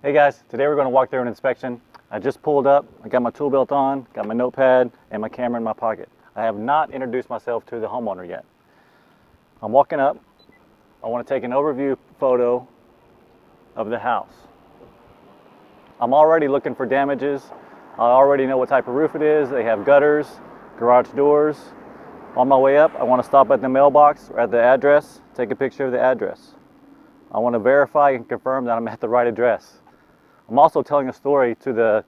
Hey guys, today we're going to walk through an inspection. I just pulled up, I got my tool belt on, got my notepad, and my camera in my pocket. I have not introduced myself to the homeowner yet. I'm walking up, I want to take an overview photo of the house. I'm already looking for damages. I already know what type of roof it is. They have gutters, garage doors. On my way up, I want to stop at the mailbox or at the address, take a picture of the address. I want to verify and confirm that I'm at the right address. I'm also telling a story to the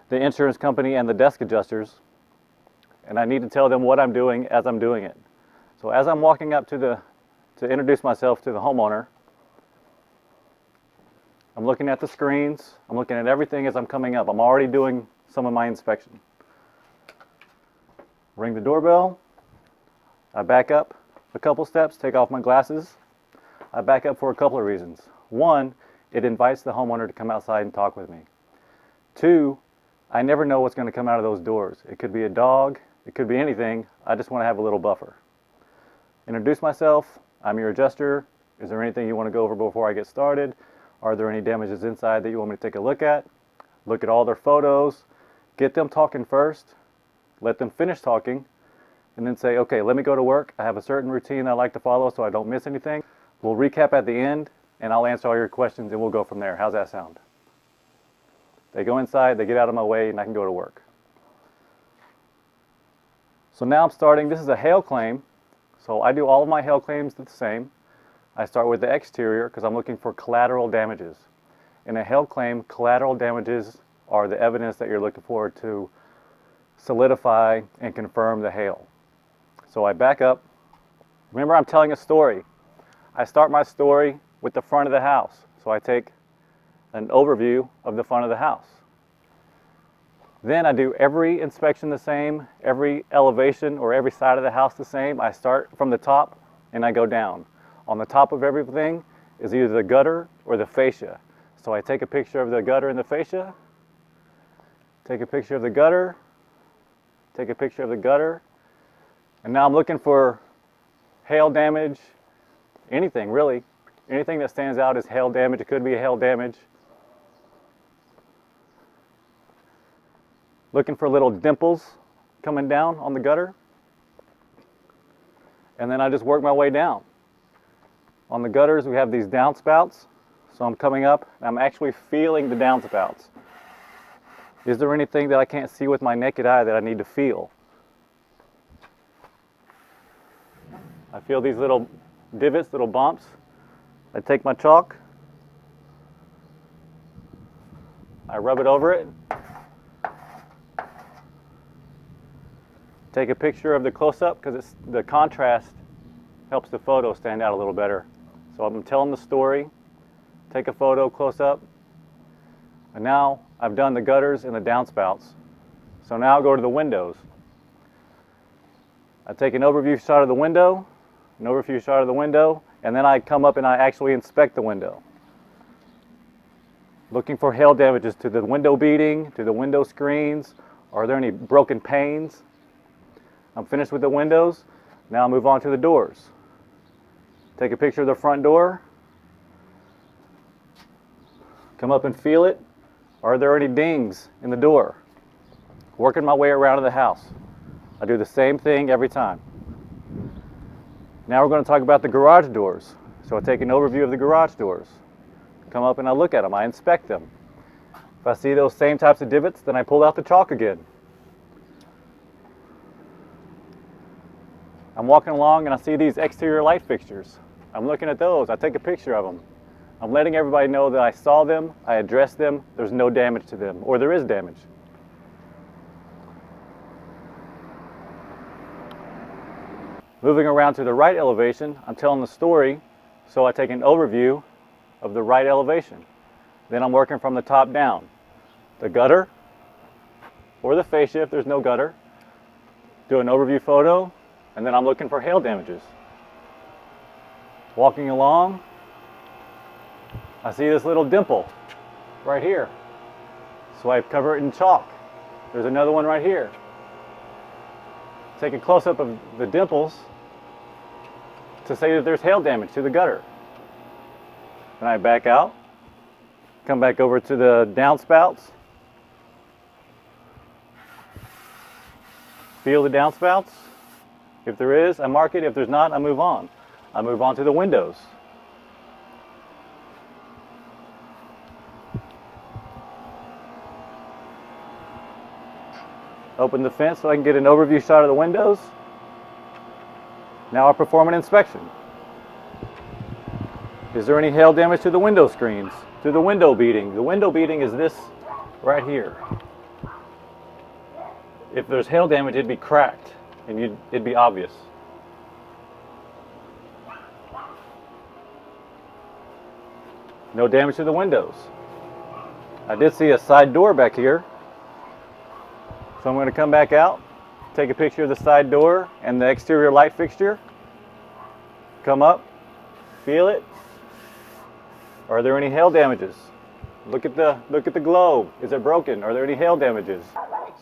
insurance company and the desk adjusters, and I need to tell them what I'm doing as I'm doing it. So as I'm walking up to introduce myself to the homeowner, I'm looking at the screens, I'm looking at everything as I'm coming up. I'm already doing some of my inspection. Ring the doorbell, I back up a couple steps, take off my glasses. I back up for a couple of reasons. One, it invites the homeowner to come outside and talk with me. Two, I never know what's going to come out of those doors. It could be a dog, it could be anything. I just want to have a little buffer. Introduce myself, I'm your adjuster. Is there anything you want to go over before I get started? Are there any damages inside that you want me to take a look at? Look at all their photos, get them talking first, let them finish talking, and then say, okay, let me go to work. I have a certain routine I like to follow so I don't miss anything. We'll recap at the end, and I'll answer all your questions, and we'll go from there. How's that sound? They go inside, they get out of my way, and I can go to work. So now I'm starting, this is a hail claim. So I do all of my hail claims the same. I start with the exterior because I'm looking for collateral damages. In a hail claim, collateral damages are the evidence that you're looking for to solidify and confirm the hail. So I back up. Remember, I'm telling a story. I start my story with the front of the house. So I take an overview of the front of the house. Then I do every inspection the same, every elevation or every side of the house the same. I start from the top and I go down. On the top of everything is either the gutter or the fascia. So I take a picture of the gutter and the fascia, take a picture of the gutter, take a picture of the gutter, and now I'm looking for hail damage, anything really. Anything that stands out is hail damage. It could be a hail damage. Looking for little dimples coming down on the gutter. And then I just work my way down. On the gutters, we have these downspouts. So I'm coming up, and I'm actually feeling the downspouts. Is there anything that I can't see with my naked eye that I need to feel? I feel these little divots, little bumps. I take my chalk, I rub it over it, take a picture of the close-up because the contrast helps the photo stand out a little better. So I'm telling the story, take a photo close-up, and now I've done the gutters and the downspouts. So now I'll go to the windows. I take an overview shot of the window, and then I come up and I actually inspect the window. Looking for hail damages to the window beading, to the window screens. Are there any broken panes? I'm finished with the windows. Now I'll move on to the doors. Take a picture of the front door. Come up and feel it. Are there any dings in the door? Working my way around to the house. I do the same thing every time. Now we're going to talk about the garage doors. So I take an overview of the garage doors. Come up and I look at them. I inspect them. If I see those same types of divots, then I pull out the chalk again. I'm walking along and I see these exterior light fixtures. I'm looking at those. I take a picture of them. I'm letting everybody know that I saw them, I addressed them, there's no damage to them, or there is damage. Moving around to the right elevation, I'm telling the story, so I take an overview of the right elevation. Then I'm working from the top down. The gutter, or the fascia if there's no gutter. Do an overview photo, and then I'm looking for hail damages. Walking along, I see this little dimple right here. So I cover it in chalk. There's another one right here. Take a close-up of the dimples to say that there's hail damage to the gutter. Then I back out, Come back over to the downspouts. Feel the downspouts. If there is, I mark it. If there's not, I move on. I move on to the windows. Open the fence so I can get an overview shot of the windows. Now I perform an inspection. Is there any hail damage to the window screens? To the window beading? The window beading is this right here. If there's hail damage, it'd be cracked and it'd be obvious. No damage to the windows. I did see a side door back here. So I'm going to come back out, take a picture of the side door and the exterior light fixture. Come up, feel it. Are there any hail damages? Look at the globe. Is it broken? Are there any hail damages?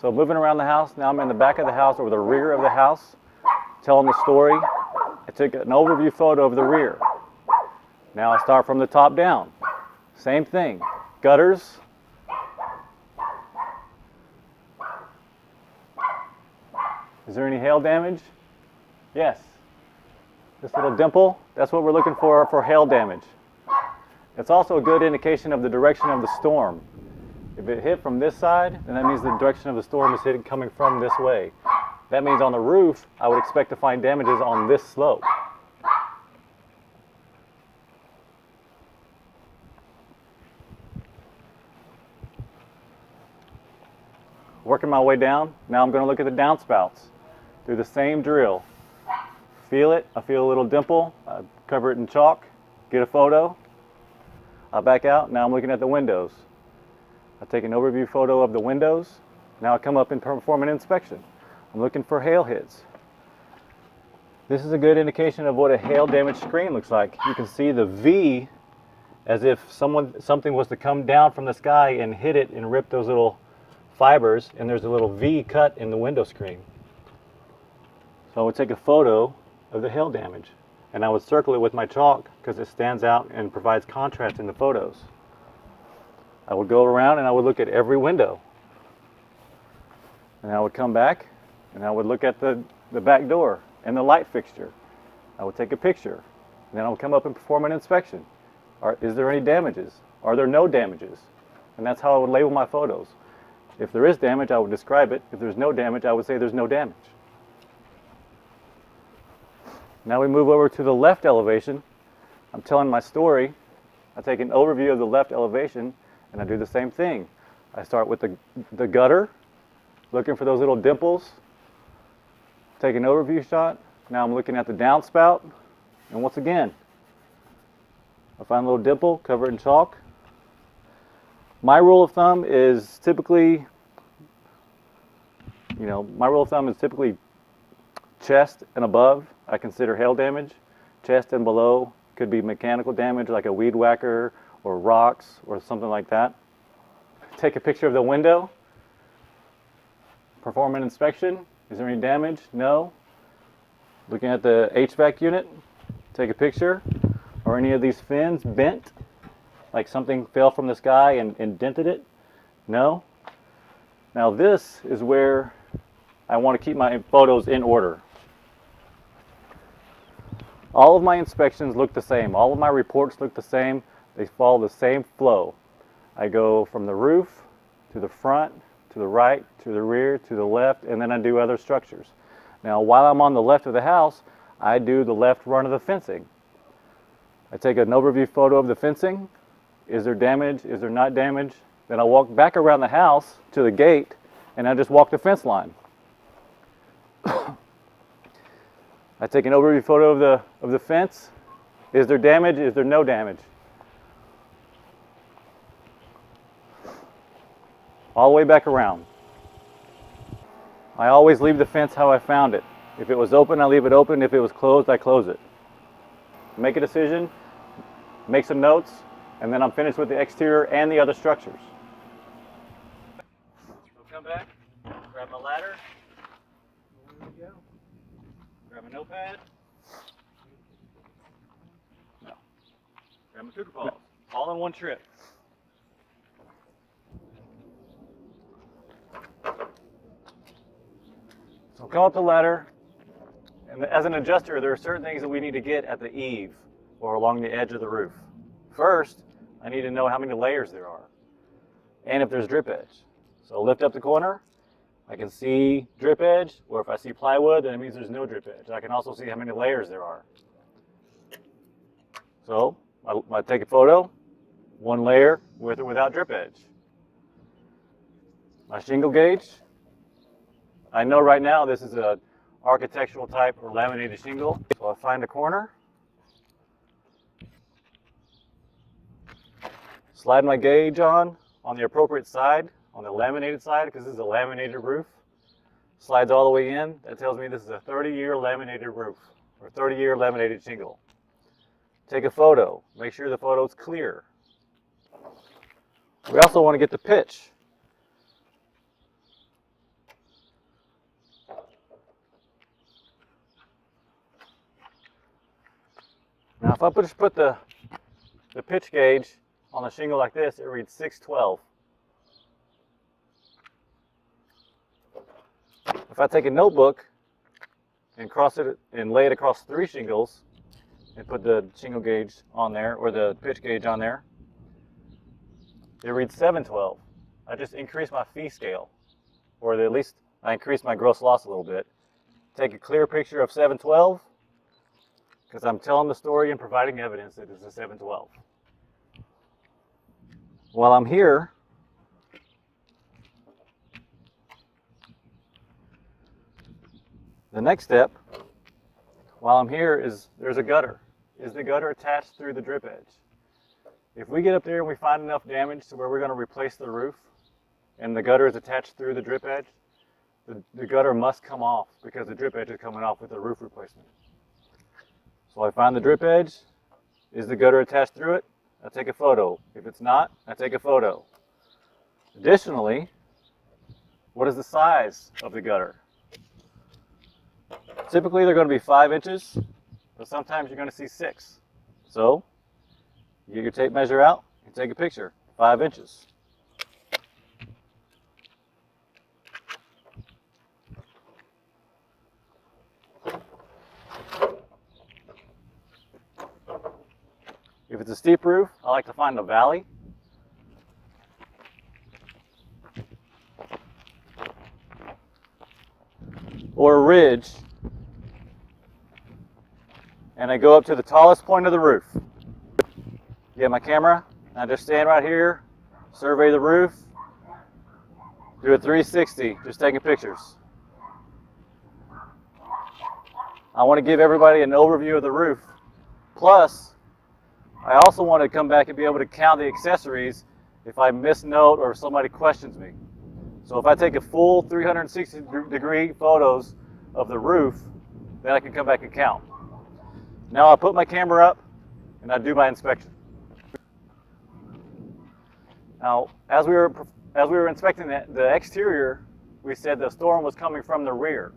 So moving around the house, now I'm in the back of the house or the rear of the house, telling the story. I took an overview photo of the rear. Now I start from the top down. Same thing. Gutters. Is there any hail damage? Yes. This little dimple, that's what we're looking for hail damage. It's also a good indication of the direction of the storm. If it hit from this side, then that means the direction of the storm is hitting coming from this way. That means on the roof, I would expect to find damages on this slope. Working my way down, now I'm going to look at the downspouts. Do the same drill. Feel it, I feel a little dimple, I cover it in chalk, get a photo. I back out, now I'm looking at the windows. I take an overview photo of the windows. Now I come up and perform an inspection. I'm looking for hail hits. This is a good indication of what a hail damaged screen looks like. You can see the V as if something was to come down from the sky and hit it and rip those little fibers, and there's a little V cut in the window screen. So I would take a photo of the hail damage and I would circle it with my chalk because it stands out and provides contrast in the photos. I would go around and I would look at every window. And I would come back and I would look at the back door and the light fixture. I would take a picture. And then I would come up and perform an inspection. Is there any damages? Are there no damages? And that's how I would label my photos. If there is damage, I would describe it. If there's no damage, I would say there's no damage. Now we move over to the left elevation. I'm telling my story. I take an overview of the left elevation and I do the same thing. I start with the gutter, looking for those little dimples. Take an overview shot. Now I'm looking at the downspout. And once again, I find a little dimple, cover it in chalk. My rule of thumb is typically, chest and above, I consider hail damage. Chest and below could be mechanical damage like a weed whacker or rocks or something like that. Take a picture of the window. Perform an inspection. Is there any damage? No. Looking at the HVAC unit. Take a picture. Are any of these fins bent? Like something fell from the sky and dented it? No. Now this is where I want to keep my photos in order. All of my inspections look the same. All of my reports look the same. They follow the same flow. I go from the roof to the front, to the right, to the rear, to the left, and then I do other structures. Now, while I'm on the left of the house, I do the left run of the fencing. I take an overview photo of the fencing. Is there damage? Is there not damage? Then I walk back around the house to the gate, and I just walk the fence line. I take an overview photo of the fence. Is there damage? Is there no damage? All the way back around. I always leave the fence how I found it. If it was open, I leave it open. If it was closed, I close it. Make a decision, make some notes, and then I'm finished with the exterior and the other structures. So come back, grab my ladder. There we go. Grab a notepad. No. Grab my cooker paws. All in one trip. So come up the ladder, and as an adjuster, there are certain things that we need to get at the eave or along the edge of the roof. First, I need to know how many layers there are and if there's drip edge. So lift up the corner, I can see drip edge, or if I see plywood, then it means there's no drip edge. I can also see how many layers there are. So I take a photo, one layer with or without drip edge. My shingle gauge, I know right now this is a architectural type or laminated shingle. So I find a corner, slide my gauge on the appropriate side, on the laminated side, because this is a laminated roof. Slides all the way in. That tells me this is a 30-year laminated roof or 30-year laminated shingle. Take a photo. Make sure the photo's clear. We also want to get the pitch. Now if I just put the pitch gauge on the shingle like this, it reads 612. If I take a notebook and cross it and lay it across 3 shingles and put the shingle gauge on there or the pitch gauge on there, it reads 712. I just increased my fee scale, or at least I increased my gross loss a little bit. Take a clear picture of 712 because I'm telling the story and providing evidence that it's a 712. While I'm here, the next step, while I'm here, is there's a gutter. Is the gutter attached through the drip edge? If we get up there and we find enough damage to where we're going to replace the roof and the gutter is attached through the drip edge, the gutter must come off because the drip edge is coming off with the roof replacement. So I find the drip edge. Is the gutter attached through it? I take a photo. If it's not, I take a photo. Additionally, what is the size of the gutter? Typically they're going to be 5 inches, but sometimes you're going to see 6. So you get your tape measure out and take a picture. 5 inches. If it's a steep roof, I like to find a valley. Or a ridge. And I go up to the tallest point of the roof. Get my camera, and I just stand right here, survey the roof, do a 360, just taking pictures. I want to give everybody an overview of the roof. Plus, I also want to come back and be able to count the accessories if I miss note or if somebody questions me. So if I take a full 360-degree photos of the roof, then I can come back and count. Now I put my camera up and I do my inspection. Now, as we were inspecting the exterior, we said the storm was coming from the rear.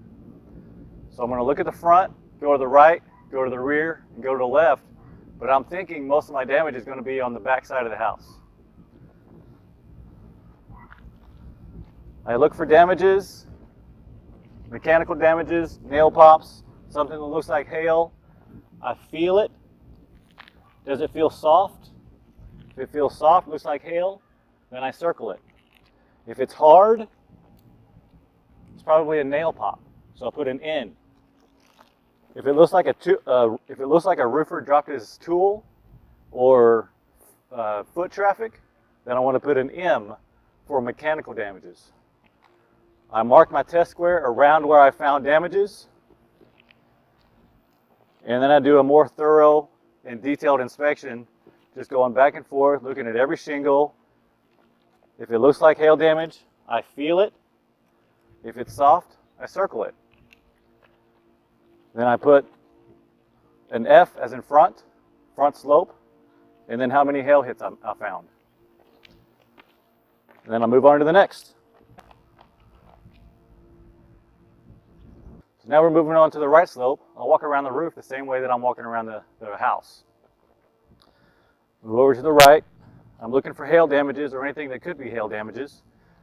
So I'm going to look at the front, go to the right, go to the rear, and go to the left. But I'm thinking most of my damage is going to be on the back side of the house. I look for damages, mechanical damages, nail pops, something that looks like hail. I feel it. Does it feel soft? If it feels soft, looks like hail, then I circle it. If it's hard, it's probably a nail pop, so I'll put an N. If it looks like a roofer dropped his tool or foot traffic, then I want to put an M for mechanical damages. I mark my test square around where I found damages, and then I do a more thorough and detailed inspection, just going back and forth, looking at every shingle. If it looks like hail damage, I feel it. If it's soft, I circle it. Then I put an F as in front slope, and then how many hail hits I found. And then I'll move on to the next. So now we're moving on to the right slope. I'll walk around the roof the same way that I'm walking around the house. Move over to the right. I'm looking for hail damages or anything that could be hail damages.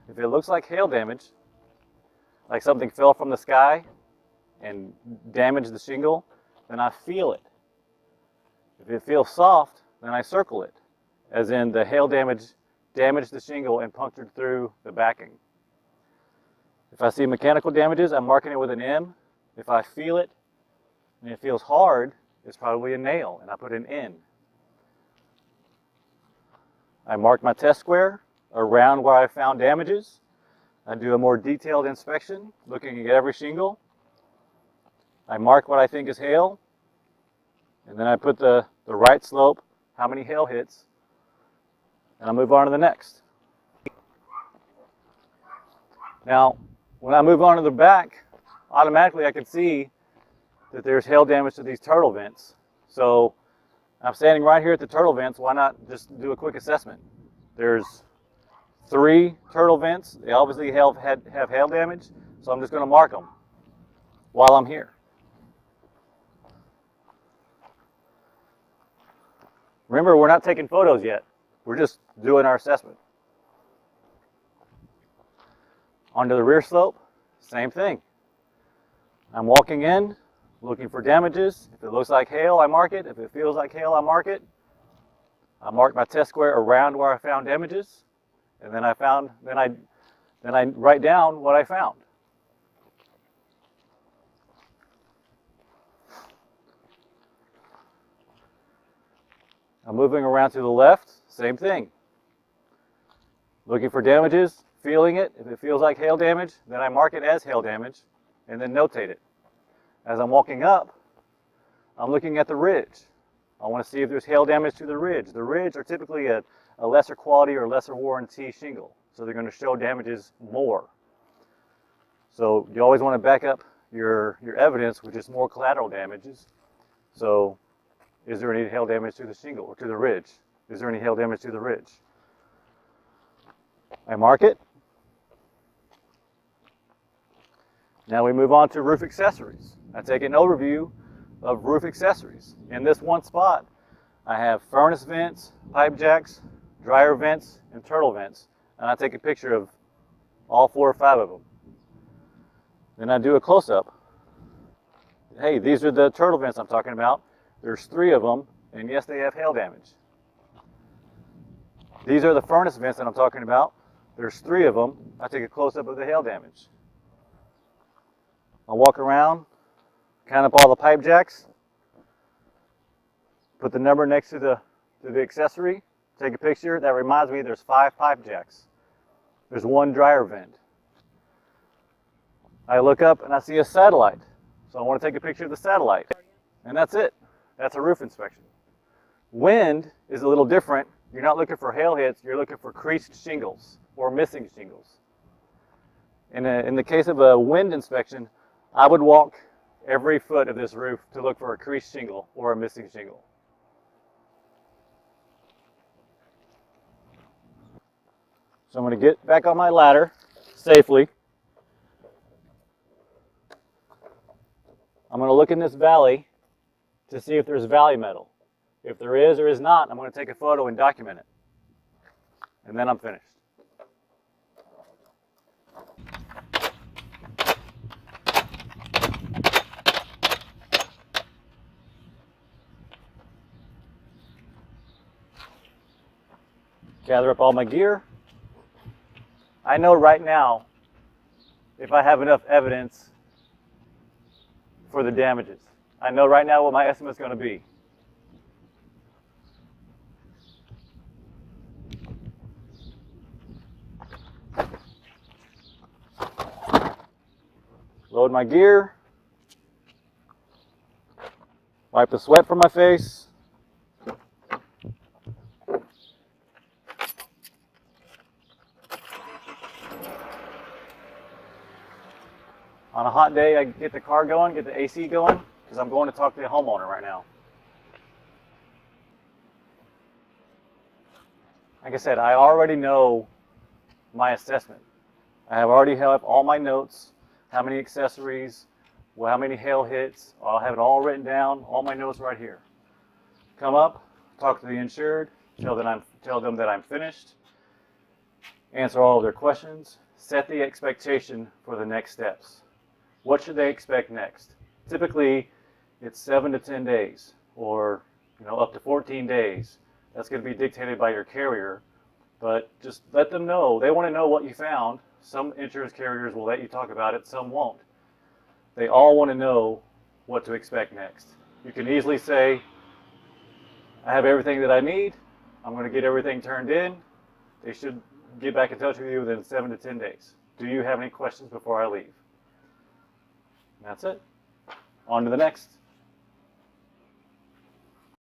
If it looks like hail damage, like something fell from the sky and damaged the shingle, then I feel it. If it feels soft, then I circle it, as in the hail damaged the shingle and punctured through the backing. If I see mechanical damages, I'm marking it with an M. If I feel it and it feels hard, it's probably a nail, and I put an N. I mark my test square around where I found damages. I do a more detailed inspection, looking at every shingle. I mark what I think is hail, and then I put the right slope, how many hail hits, and I move on to the next. Now, when I move on to the back, automatically I can see that there's hail damage to these turtle vents. So I'm standing right here at the turtle vents. Why not just do a quick assessment? There's 3 turtle vents. They obviously have hail damage, so I'm just going to mark them while I'm here. Remember, we're not taking photos yet. We're just doing our assessment. Onto the rear slope, same thing. I'm walking in, looking for damages. If it looks like hail, I mark it. If it feels like hail, I mark it. I mark my test square around where I found damages, and then I write down what I found. I'm moving around to the left, same thing. Looking for damages, feeling it. If it feels like hail damage, then I mark it as hail damage and then notate it. As I'm walking up, I'm looking at the ridge. I want to see if there's hail damage to the ridge. The ridge are typically a lesser quality or lesser warranty shingle, so they're going to show damages more. So you always want to back up your evidence with just more collateral damages. So is there any hail damage to the shingle or to the ridge? Is there any hail damage to the ridge? I mark it. Now we move on to roof accessories. I take an overview of roof accessories. In this one spot, I have furnace vents, pipe jacks, dryer vents, and turtle vents. And I take a picture of all 4 or 5 of them. Then I do a close-up. Hey, these are the turtle vents I'm talking about. There's 3 of them, and yes, they have hail damage. These are the furnace vents that I'm talking about. There's 3 of them. I take a close-up of the hail damage. I'll walk around, count up all the pipe jacks, put the number next to the accessory, take a picture. That reminds me there's 5 pipe jacks. There's 1 dryer vent. I look up and I see a satellite. So I want to take a picture of the satellite. And that's it. That's a roof inspection. Wind is a little different. You're not looking for hail hits, you're looking for creased shingles or missing shingles. In the case of a wind inspection, I would walk every foot of this roof to look for a creased shingle or a missing shingle. So I'm going to get back on my ladder safely. I'm going to look in this valley to see if there's valley metal. If there is or is not, I'm going to take a photo and document it. And then I'm finished. Gather up all my gear. I know right now if I have enough evidence for the damages. I know right now what my estimate is going to be. Load my gear. Wipe the sweat from my face. On a hot day, I get the car going, get the AC going, because I'm going to talk to the homeowner right now. Like I said, I already know my assessment. I have already have all my notes, how many accessories, how many hail hits. I'll have it all written down, all my notes right here. Come up, talk to the insured, tell them that I'm finished, answer all of their questions, set the expectation for the next steps. What should they expect next? Typically, it's 7 to 10 days, or up to 14 days. That's going to be dictated by your carrier, but just let them know. They want to know what you found. Some insurance carriers will let you talk about it, some won't. They all want to know what to expect next. You can easily say, I have everything that I need. I'm going to get everything turned in. They should get back in touch with you within 7 to 10 days. Do you have any questions before I leave? And that's it. On to the next.